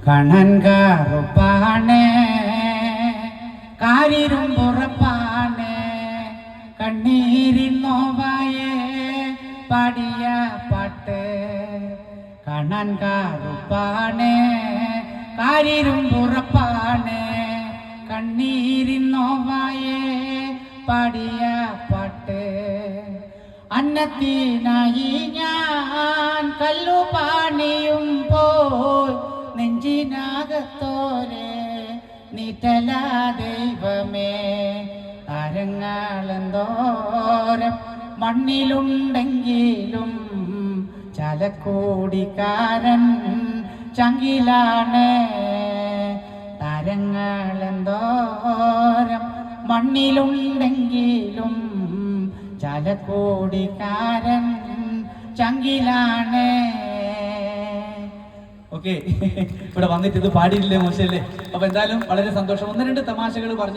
കണ്ണൻകാറുപ്പാണ് കാരിരും പുറപ്പാണ് കണ്ണീരിൽ നോവായേ പാടിയ പാട്ട്. കണ്ണൻകാറുപ്പാണ് കാരിരും പുറപ്പാണ് കണ്ണീരിൽ നോവായേ പാടിയ പാട്ട്. അന്നത്തിനായി ഞാൻ കല്ലുപാണിയും പോയി നെഞ്ചിനകത്തോരെ നീറ്റല ദൈവമേ. താരങ്ങളെന്തോരം മണ്ണിലുണ്ടെങ്കിലും ചലക്കൂടിക്കാരൻ ചങ്കിലാണ്. താരങ്ങളെന്തോരം മണ്ണിലുണ്ടെങ്കിലും ചലക്കൂടിക്കാരൻ ചങ്കിലാണ്. ഓക്കെ, ഇവിടെ വന്നിട്ട് ഇത് പാടിയില്ലേ മോശമല്ലേ? അപ്പൊ എന്തായാലും വളരെ സന്തോഷം. ഒന്ന് രണ്ട് തമാശകൾ പറഞ്ഞിട്ട്